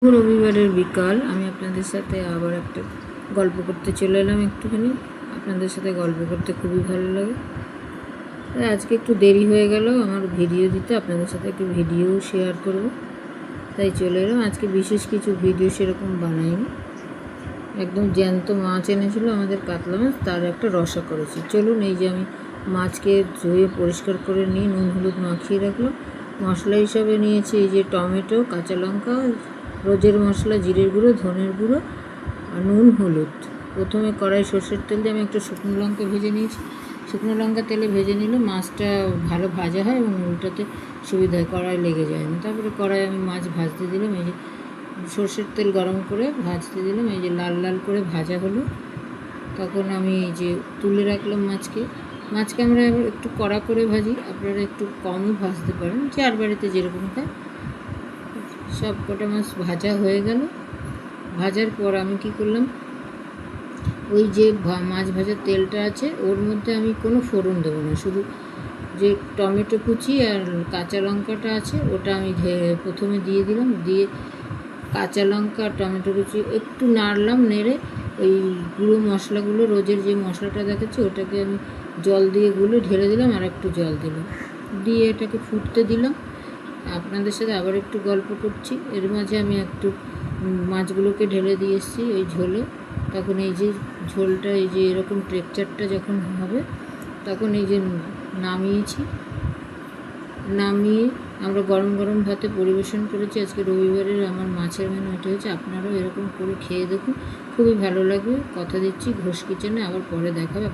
রবিবারের বিকাল আমি আপনাদের সাথে আবার একটা গল্প করতে চলে এলাম। একটুখানি আপনাদের সাথে গল্প করতে খুবই ভালো লাগে। আজকে একটু দেরি হয়ে গেল আমার ভিডিও দিতে, আপনাদের সাথে একটু ভিডিও শেয়ার করব, তাই চলে এলাম। আজকে বিশেষ কিছু ভিডিও সেরকম বানাইনি, একদম জ্যান্ত মাছ এনেছিল আমাদের, কাতলা মাছ, তার একটা রসা করেছি। চলুন, এই যে আমি মাছকে ধুয়ে পরিষ্কার করে নিয়ে নুন হলুদ মাখিয়ে রাখলাম। মশলা হিসাবে নিয়েছি এই যে টমেটো, কাঁচা লঙ্কা, রোজের মশলা, জিরের গুঁড়ো, ধনের গুঁড়ো আর নুন হলুদ। প্রথমে কড়াই সর্ষের তেল দিয়ে আমি একটা শুকনো লঙ্কা ভেজে নিয়েছি। শুকনো লঙ্কা তেলে ভেজে নিলে মাছটা ভালো ভাজা হয় এবং উল্টাতে সুবিধা হয়, কড়াই লেগে যায় না। তারপরে কড়াই আমি মাছ ভাজতে দিলাম, এই যে সর্ষের তেল গরম করে ভাজতে দিলাম, এই যে লাল লাল করে ভাজা হলো। তখন আমি এই যে তুলে রাখলাম মাছকে আমরা এবার একটু কড়া করে ভাজি, আপনারা একটু কমও ভাজতে পারেন, যার বাড়িতে যেরকম খায়। সব কটা মাছ ভাজা হয়ে গেল। ভাজার পর আমি কি করলাম, ওই যে মাছ ভাজার তেলটা আছে ওর মধ্যে আমি কোনো ফোড়ন দেবো না, শুধু যে টমেটো কুচি আর কাঁচা লঙ্কাটা আছে ওটা আমি প্রথমে দিয়ে দিলাম। দিয়ে কাঁচা লঙ্কা আর টমেটো কুচি একটু নাড়লাম, নেড়ে ওই গুঁড়ো মশলাগুলো, রোজের যে মশলাটা দেখাচ্ছি ওটাকে আমি জল দিয়ে গুলে ঢেলে দিলাম, আর একটু জল দিলাম, দিয়ে এটাকে ফুটতে দিলাম। আপনাদের সাথে আবার একটু গল্প করছি, এর মাঝে আমি একটু মাছগুলোকে ঢেলে দিয়ে এসেছি ওই ঝোলে। তখন এই যে ঝোলটা, এই যে এরকম টেক্সচারটা যখন হবে, তখন এই যে নামিয়ে আমরা গরম গরম ভাতে পরিবেশন করেছি। আজকে রবিবারের আমার মাছের মেনু এটা হয়েছে। আপনারাও এরকম করে খেয়ে দেখুন, খুবই ভালো লাগবে। কথা দিচ্ছি, ঘোষ কিচেনে আবার পরে দেখাবে।